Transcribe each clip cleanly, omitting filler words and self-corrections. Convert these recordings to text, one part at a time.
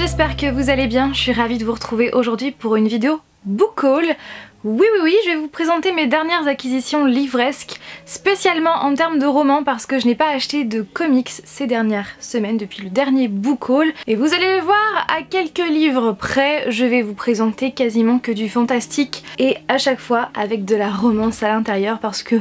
j'espère que vous allez bien, je suis ravie de vous retrouver aujourd'hui pour une vidéo book haul. Oui, je vais vous présenter mes dernières acquisitions livresques, spécialement en termes de romans parce que je n'ai pas acheté de comics ces dernières semaines depuis le dernier book haul. Et vous allez le voir, à quelques livres près, je vais vous présenter quasiment que du fantastique et à chaque fois avec de la romance à l'intérieur parce que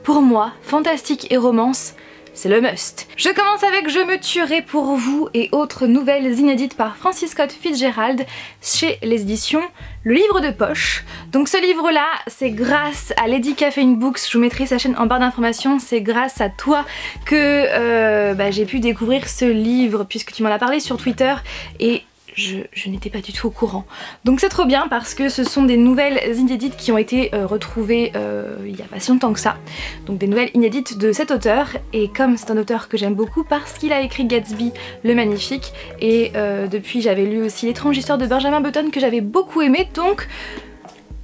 pour moi, fantastique et romance, c'est le must. Je commence avec Je me tuerai pour vous et autres nouvelles inédites par Francis Scott Fitzgerald chez les éditions Le Livre de Poche. Donc ce livre là, c'est grâce à Lady Caffeine Books, je vous mettrai sa chaîne en barre d'informations, c'est grâce à toi que j'ai pu découvrir ce livre puisque tu m'en as parlé sur Twitter et je n'étais pas du tout au courant. Donc c'est trop bien parce que ce sont des nouvelles inédites qui ont été retrouvées il n'y a pas si longtemps que ça. Donc des nouvelles inédites de cet auteur, et comme c'est un auteur que j'aime beaucoup parce qu'il a écrit Gatsby le Magnifique, et depuis j'avais lu aussi L'étrange histoire de Benjamin Button que j'avais beaucoup aimé, donc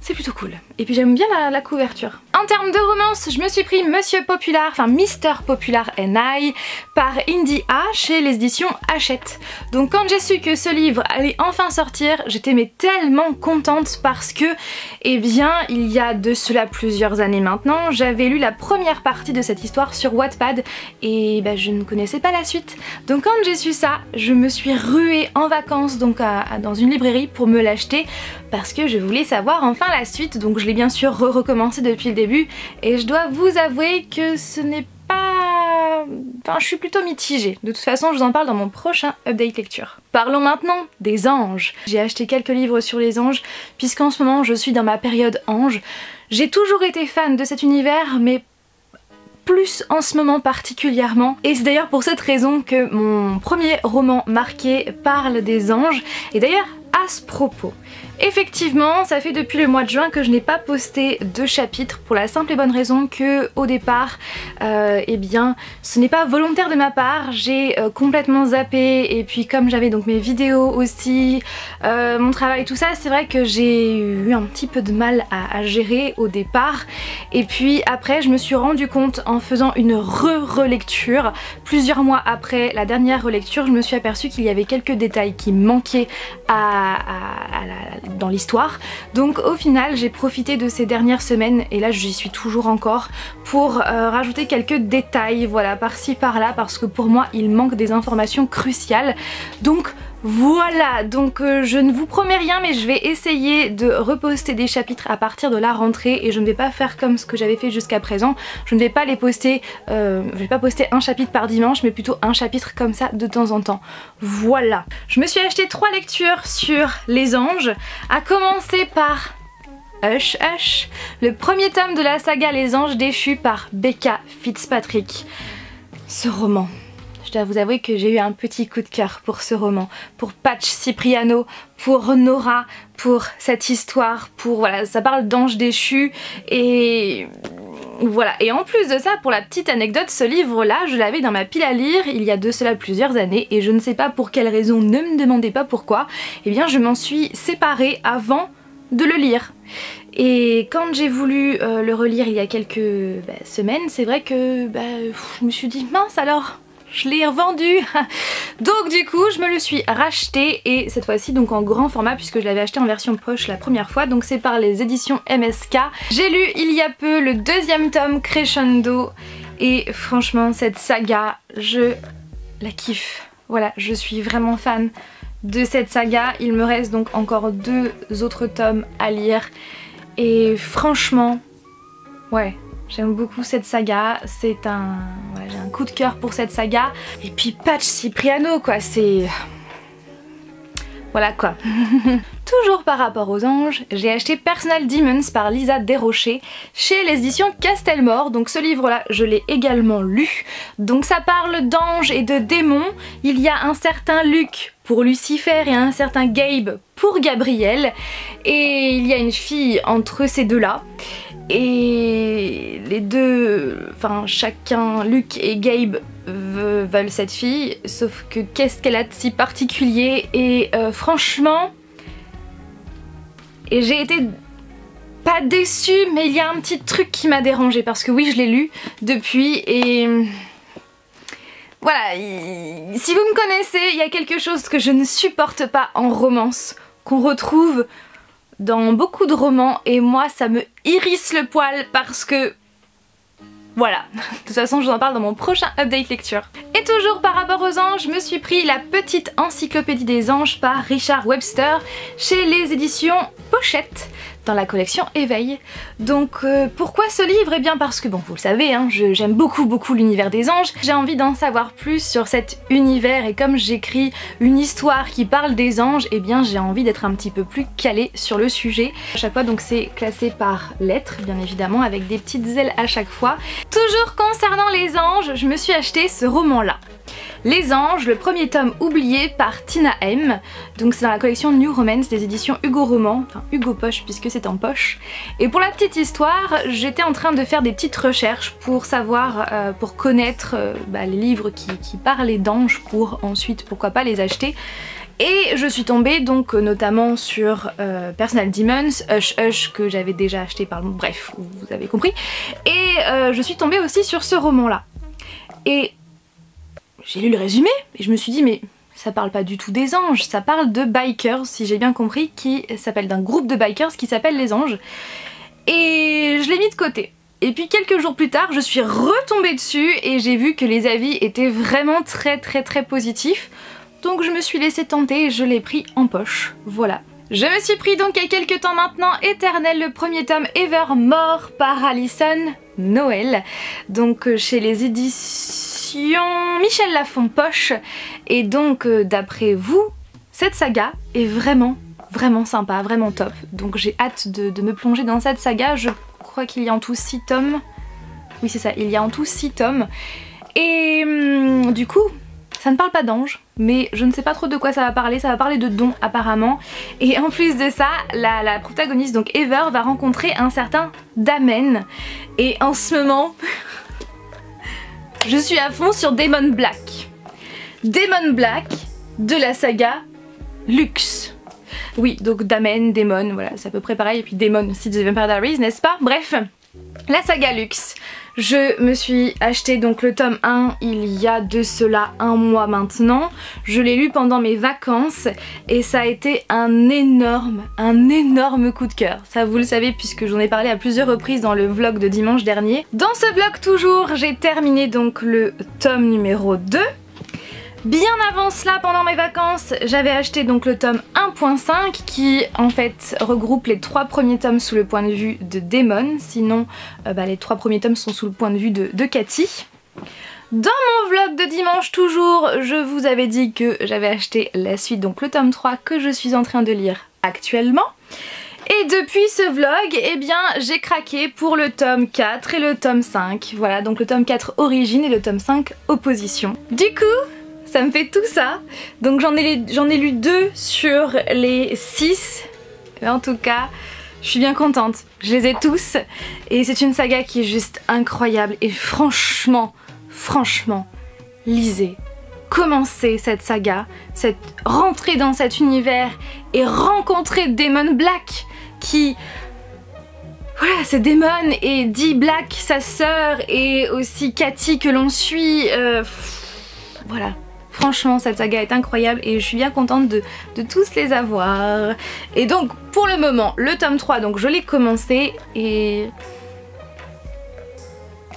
c'est plutôt cool. Et puis j'aime bien la couverture. En termes de romance, je me suis pris Monsieur Popular, enfin Mister Popular and I par Indy A chez les éditions Hachette. Donc quand j'ai su que ce livre allait enfin sortir, j'étais mais tellement contente parce que, eh bien, il y a de cela plusieurs années maintenant, j'avais lu la première partie de cette histoire sur Wattpad et je ne connaissais pas la suite. Donc quand j'ai su ça, je me suis ruée en vacances donc dans une librairie pour me l'acheter parce que je voulais savoir enfin la suite. Donc je l'ai bien sûr recommencé depuis le début et je dois vous avouer que ce n'est pas... Enfin, je suis plutôt mitigée. De toute façon, je vous en parle dans mon prochain update lecture. Parlons maintenant des anges. J'ai acheté quelques livres sur les anges puisqu'en ce moment je suis dans ma période ange. J'ai toujours été fan de cet univers, mais plus en ce moment particulièrement, et c'est d'ailleurs pour cette raison que mon premier roman marqué parle des anges. Et d'ailleurs à ce propos, effectivement ça fait depuis le mois de juin que je n'ai pas posté de chapitre pour la simple et bonne raison que au départ eh bien ce n'est pas volontaire de ma part, j'ai complètement zappé, et puis comme j'avais donc mes vidéos aussi, mon travail, tout ça, c'est vrai que j'ai eu un petit peu de mal à gérer au départ, et puis après je me suis rendu compte en faisant une relecture plusieurs mois après la dernière relecture, je me suis aperçue qu'il y avait quelques détails qui manquaient dans l'histoire. Donc au final j'ai profité de ces dernières semaines, et là j'y suis toujours encore, pour rajouter quelques détails, voilà, par-ci par-là, parce que pour moi il manque des informations cruciales. Donc voilà, donc je ne vous promets rien, mais je vais essayer de reposter des chapitres à partir de la rentrée, et je ne vais pas faire comme ce que j'avais fait jusqu'à présent. Je ne vais pas les poster, je vais pas poster un chapitre par dimanche, mais plutôt un chapitre comme ça de temps en temps. Voilà. Je me suis acheté 3 lectures sur les anges, à commencer par Hush Hush, le premier tome de la saga Les Anges Déchus par Becca Fitzpatrick. Ce roman, je dois vous avouer que j'ai eu un petit coup de cœur pour ce roman, pour Patch Cipriano, pour Nora, pour cette histoire, pour voilà, ça parle d'anges déchus, et voilà. Et en plus de ça, pour la petite anecdote, ce livre-là, je l'avais dans ma pile à lire il y a de cela plusieurs années, et je ne sais pas pour quelle raison, ne me demandez pas pourquoi, et bien je m'en suis séparée avant de le lire. Et quand j'ai voulu le relire il y a quelques semaines, c'est vrai que je me suis dit mince alors, je l'ai revendu. Donc du coup je me le suis racheté, et cette fois-ci donc en grand format puisque je l'avais acheté en version poche la première fois, donc c'est par les éditions MSK. J'ai lu il y a peu le 2e tome Crescendo, et franchement cette saga je la kiffe. Voilà, je suis vraiment fan de cette saga. Il me reste donc encore 2 autres tomes à lire, et franchement ouais, j'aime beaucoup cette saga, c'est un... Voilà, j'ai un coup de cœur pour cette saga. Et puis Patch Cipriano quoi, c'est... Voilà quoi. Toujours par rapport aux anges, j'ai acheté Personal Demons par Lisa Desrochers chez les éditions Castelmore. Donc ce livre là je l'ai également lu. Donc ça parle d'anges et de démons. Il y a un certain Luc pour Lucifer et un certain Gabe pour Gabriel, et il y a une fille entre ces deux là. Et les deux, enfin chacun, Luc et Gabe veulent cette fille, sauf que qu'est-ce qu'elle a de si particulier, et franchement, et j'ai été pas déçue, mais il y a un petit truc qui m'a dérangée parce que oui je l'ai lu depuis, et Voilà, si vous me connaissez, il y a quelque chose que je ne supporte pas en romance, qu'on retrouve dans beaucoup de romans, et moi ça me hérisse le poil parce que... Voilà, de toute façon je vous en parle dans mon prochain update lecture. Et toujours par rapport aux anges, je me suis pris la petite encyclopédie des anges par Richard Webster chez les éditions Pochette dans la collection Éveil. Donc pourquoi ce livre? Eh bien parce que, bon, vous le savez, hein, j'aime beaucoup l'univers des anges. J'ai envie d'en savoir plus sur cet univers, et comme j'écris une histoire qui parle des anges, eh bien j'ai envie d'être un petit peu plus calée sur le sujet. À chaque fois, donc c'est classé par lettres, bien évidemment, avec des petites ailes à chaque fois. Toujours concernant les anges, je me suis acheté ce roman-là. Les Anges, le premier tome oublié par Tina M. Donc c'est dans la collection New Romance des éditions Hugo Roman, enfin Hugo Poche puisque c'est en poche. Et pour la petite histoire, j'étais en train de faire des petites recherches pour savoir, pour connaître les livres qui parlaient d'anges pour ensuite pourquoi pas les acheter. Et je suis tombée donc notamment sur Personal Demons, Hush Hush que j'avais déjà acheté par... Bref, vous avez compris. Et je suis tombée aussi sur ce roman-là. Et j'ai lu le résumé et je me suis dit mais ça parle pas du tout des anges, ça parle de bikers, si j'ai bien compris, qui s'appelle d'un groupe de bikers qui s'appelle les anges. Et je l'ai mis de côté. Et puis quelques jours plus tard, je suis retombée dessus et j'ai vu que les avis étaient vraiment très positifs. Donc je me suis laissée tenter et je l'ai pris en poche, voilà. Je me suis pris donc il y a quelques temps maintenant Éternel, le premier tome Evermore par Alison Noël, donc chez les éditions Michel Lafon Poche. Et donc d'après vous, cette saga est vraiment sympa, vraiment top. Donc j'ai hâte de me plonger dans cette saga. Je crois qu'il y a en tout 6 tomes. Oui c'est ça, il y a en tout 6 tomes. Et du coup... ça ne parle pas d'ange, mais je ne sais pas trop de quoi ça va parler de dons apparemment. Et en plus de ça, la protagoniste, donc Ever, va rencontrer un certain Damen. Et en ce moment, je suis à fond sur Damon Black. Damon Black de la saga Lux. Oui, donc Damen, Damon, voilà, c'est à peu près pareil. Et puis Damon aussi de The Vampire Diaries, n'est-ce pas? Bref, la saga Lux. Je me suis acheté donc le tome 1 il y a de cela un mois maintenant. Je l'ai lu pendant mes vacances et ça a été un énorme coup de cœur. Ça vous le savez puisque j'en ai parlé à plusieurs reprises dans le vlog de dimanche dernier. Dans ce vlog toujours, j'ai terminé donc le tome numéro 2. Bien avant cela, pendant mes vacances, j'avais acheté donc le tome 1.5 qui en fait regroupe les 3 premiers tomes sous le point de vue de Damon, sinon les 3 premiers tomes sont sous le point de vue de Cathy. Dans mon vlog de dimanche toujours, je vous avais dit que j'avais acheté la suite, donc le tome 3 que je suis en train de lire actuellement. Et depuis ce vlog, eh bien j'ai craqué pour le tome 4 et le tome 5. Voilà, donc le tome 4 origine et le tome 5 opposition. Du coup, ça me fait tout ça, donc j'en ai lu 2 sur les 6, en tout cas je suis bien contente, je les ai tous et c'est une saga qui est juste incroyable et franchement, lisez, commencez cette saga, rentrez dans cet univers et rencontrez Damon Black qui... Voilà, c'est Damon et Dee Black, sa sœur, et aussi Cathy que l'on suit, voilà. Franchement, cette saga est incroyable et je suis bien contente de tous les avoir. Et donc, pour le moment, le tome 3, donc je l'ai commencé et...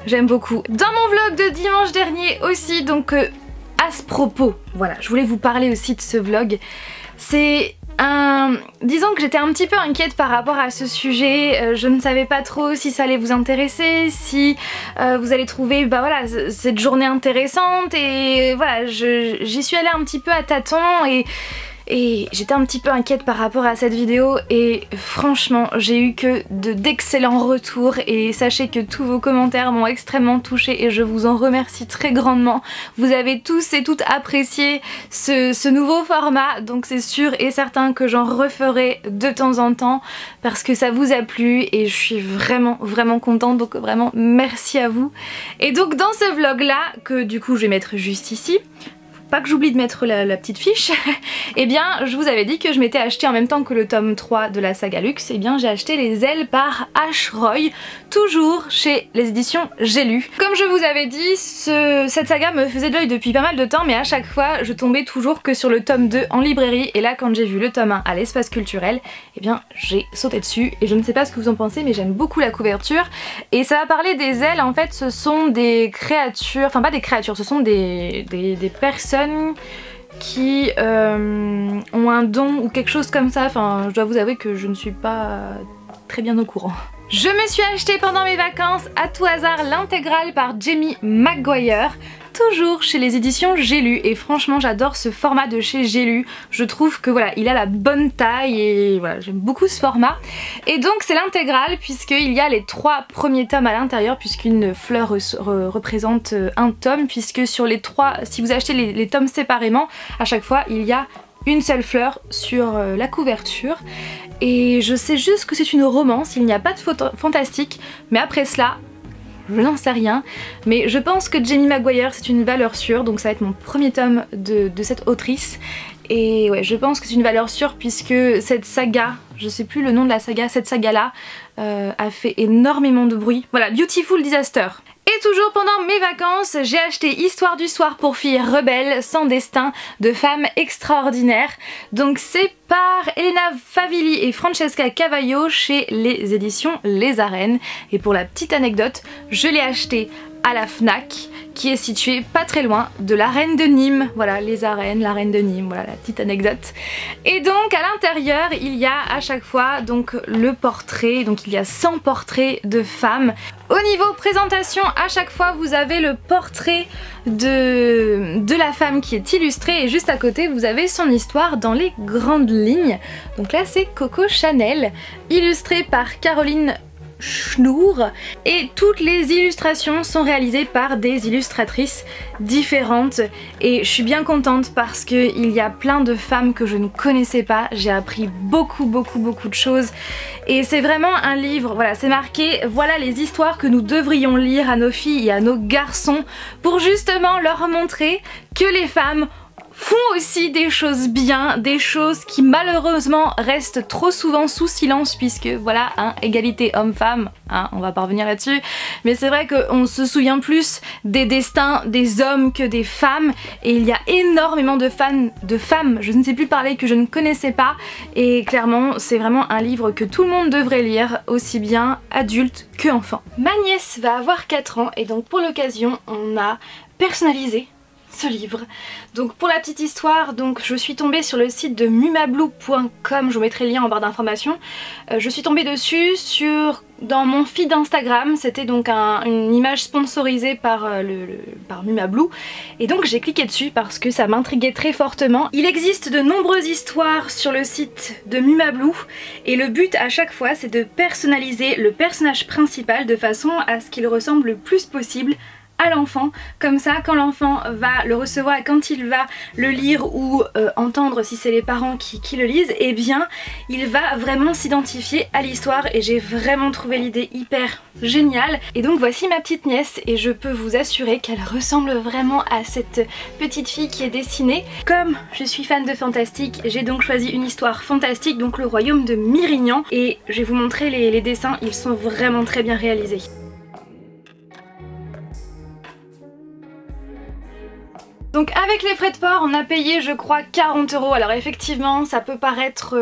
j'aime beaucoup. Dans mon vlog de dimanche dernier aussi, donc à ce propos, voilà, je voulais vous parler aussi de ce vlog. C'est disons que j'étais un petit peu inquiète par rapport à ce sujet, je ne savais pas trop si ça allait vous intéresser, si vous allez trouver voilà, cette journée intéressante, et voilà, j'y suis allée un petit peu à tâtons et j'étais un petit peu inquiète par rapport à cette vidéo et franchement j'ai eu que d'excellents retours et sachez que tous vos commentaires m'ont extrêmement touchée et je vous en remercie très grandement. Vous avez tous et toutes apprécié ce nouveau format, donc c'est sûr et certain que j'en referai de temps en temps parce que ça vous a plu et je suis vraiment contente, donc vraiment merci à vous. Et donc dans ce vlog là, que du coup je vais mettre juste ici, pas que j'oublie de mettre la petite fiche, et bien je vous avais dit que je m'étais acheté en même temps que le tome 3 de la saga Luxe, et bien j'ai acheté Les Ailes par H. Roy, toujours chez les éditions J'ai lu. Comme je vous avais dit, cette saga me faisait de l'œil depuis pas mal de temps, mais à chaque fois je tombais toujours que sur le tome 2 en librairie, et là quand j'ai vu le tome 1 à l'espace culturel, et bien j'ai sauté dessus, et je ne sais pas ce que vous en pensez, mais j'aime beaucoup la couverture. Et ça va parler des ailes, en fait ce sont des créatures, enfin pas des créatures, ce sont des personnes qui ont un don ou quelque chose comme ça. Enfin, je dois vous avouer que je ne suis pas très bien au courant. Je me suis acheté pendant mes vacances à tout hasard l'intégrale par Jamie McGuire, toujours chez les éditions J'ai lu, et franchement j'adore ce format de chez J'ai lu. Je trouve que voilà, il a la bonne taille et voilà, j'aime beaucoup ce format. Et donc c'est l'intégrale puisqu'il y a les 3 premiers tomes à l'intérieur, puisqu'une fleur représente un tome, puisque sur les 3, si vous achetez les tomes séparément, à chaque fois il y a une seule fleur sur la couverture. Et je sais juste que c'est une romance, il n'y a pas de fantastique, mais après cela, je n'en sais rien. Mais je pense que Jamie McGuire c'est une valeur sûre, donc ça va être mon premier tome de cette autrice. Et ouais, je pense que c'est une valeur sûre puisque cette saga, je sais plus le nom de la saga, cette saga là a fait énormément de bruit. Voilà, Beautiful Disaster. Et toujours pendant mes vacances, j'ai acheté Histoire du soir pour filles rebelles, sans destin, de femmes extraordinaires. Donc c'est par Elena Favilli et Francesca Cavallo chez les éditions Les Arènes. Et pour la petite anecdote, je l'ai acheté à la Fnac, qui est située pas très loin de l'arène de Nîmes. Voilà, les arènes, l'arène de Nîmes, voilà la petite anecdote. Et donc à l'intérieur il y a à chaque fois donc le portrait, donc il y a 100 portraits de femmes. Au niveau présentation, à chaque fois vous avez le portrait de la femme qui est illustré, et juste à côté vous avez son histoire dans les grandes lignes. Donc là c'est Coco Chanel, illustré par Caroline Schnour, et toutes les illustrations sont réalisées par des illustratrices différentes, et je suis bien contente parce qu'il y a plein de femmes que je ne connaissais pas. J'ai appris beaucoup de choses, et c'est vraiment un livre, voilà, c'est marqué voilà les histoires que nous devrions lire à nos filles et à nos garçons pour justement leur montrer que les femmes font aussi des choses bien, des choses qui malheureusement restent trop souvent sous silence, puisque voilà, hein, égalité homme-femme, hein, on va pas revenir là-dessus, mais c'est vrai qu'on se souvient plus des destins des hommes que des femmes, et il y a énormément de femmes, je ne sais plus parler, que je ne connaissais pas, et clairement c'est vraiment un livre que tout le monde devrait lire, aussi bien adulte que enfant. Ma nièce va avoir 4 ans, et donc pour l'occasion on a personnalisé ce livre. Donc pour la petite histoire, donc je suis tombée sur le site de mumablue.com, je vous mettrai le lien en barre d'informations. Je suis tombée dessus dans mon feed Instagram, c'était donc une image sponsorisée par Mumablue, et donc j'ai cliqué dessus parce que ça m'intriguait très fortement. Il existe de nombreuses histoires sur le site de Mumablue, et le but à chaque fois c'est de personnaliser le personnage principal de façon à ce qu'il ressemble le plus possible à l'enfant. Comme ça, quand l'enfant va le recevoir et quand il va le lire ou entendre si c'est les parents qui le lisent, eh bien il va vraiment s'identifier à l'histoire, et j'ai vraiment trouvé l'idée hyper géniale. Et donc voici ma petite nièce, et je peux vous assurer qu'elle ressemble vraiment à cette petite fille qui est dessinée. Comme je suis fan de fantastique, j'ai donc choisi une histoire fantastique, donc le royaume de Myrignan, et je vais vous montrer les dessins, ils sont vraiment très bien réalisés. Donc avec les frais de port on a payé je crois 40 €. Alors effectivement ça peut paraître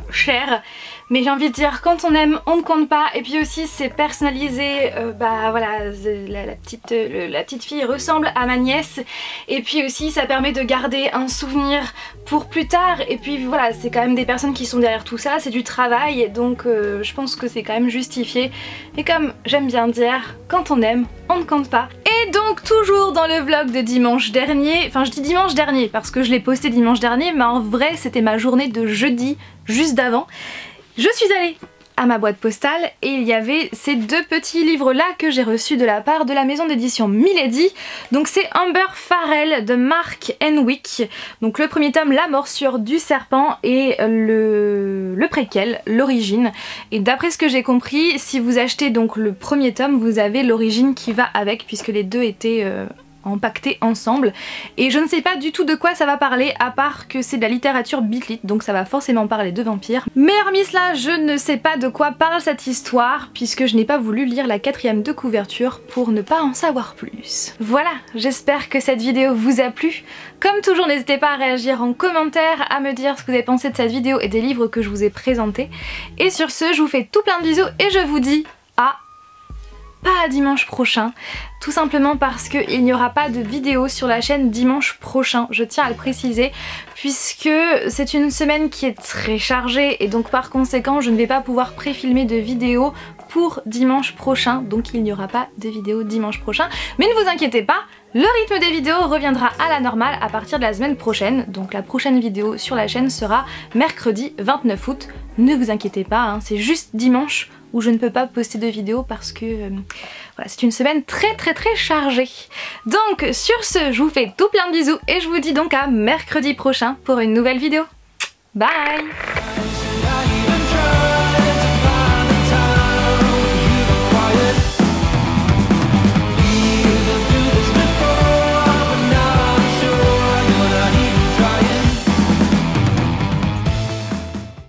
cher, mais j'ai envie de dire quand on aime on ne compte pas, et puis aussi c'est personnalisé, bah voilà, la petite fille ressemble à ma nièce, et puis aussi ça permet de garder un souvenir pour plus tard, et puis voilà, c'est quand même des personnes qui sont derrière tout ça, c'est du travail, donc je pense que c'est quand même justifié, et comme j'aime bien dire, quand on aime on ne compte pas. Et donc toujours dans le vlog de dimanche dernier, enfin je dis dimanche dernier parce que je l'ai posté dimanche dernier, mais en vrai c'était ma journée de jeudi juste d'avant, je suis allée à ma boîte postale et il y avait ces 2 petits livres là que j'ai reçus de la part de la maison d'édition Milady. Donc c'est Amber Farrell de Mark Henwick, donc le premier tome La morsure du serpent, et le préquel, l'origine. Et d'après ce que j'ai compris, si vous achetez donc le premier tome, vous avez l'origine qui va avec, puisque les deux étaient empaquetés ensemble. Et je ne sais pas du tout de quoi ça va parler, à part que c'est de la littérature Beat-lit, donc ça va forcément parler de vampires. Mais hormis cela, je ne sais pas de quoi parle cette histoire, puisque je n'ai pas voulu lire la 4e de couverture pour ne pas en savoir plus. Voilà, j'espère que cette vidéo vous a plu. Comme toujours, n'hésitez pas à réagir en commentaire, à me dire ce que vous avez pensé de cette vidéo et des livres que je vous ai présentés. Et sur ce, je vous fais tout plein de bisous et je vous dis pas dimanche prochain, tout simplement parce qu'il n'y aura pas de vidéo sur la chaîne dimanche prochain, je tiens à le préciser, puisque c'est une semaine qui est très chargée et donc par conséquent je ne vais pas pouvoir préfilmer de vidéo pour dimanche prochain, donc il n'y aura pas de vidéo dimanche prochain. Mais ne vous inquiétez pas, le rythme des vidéos reviendra à la normale à partir de la semaine prochaine, donc la prochaine vidéo sur la chaîne sera mercredi 29 août. Ne vous inquiétez pas, hein, c'est juste dimanche où je ne peux pas poster de vidéo parce que voilà, c'est une semaine très chargée. Donc sur ce, je vous fais tout plein de bisous et je vous dis donc à mercredi prochain pour une nouvelle vidéo. Bye!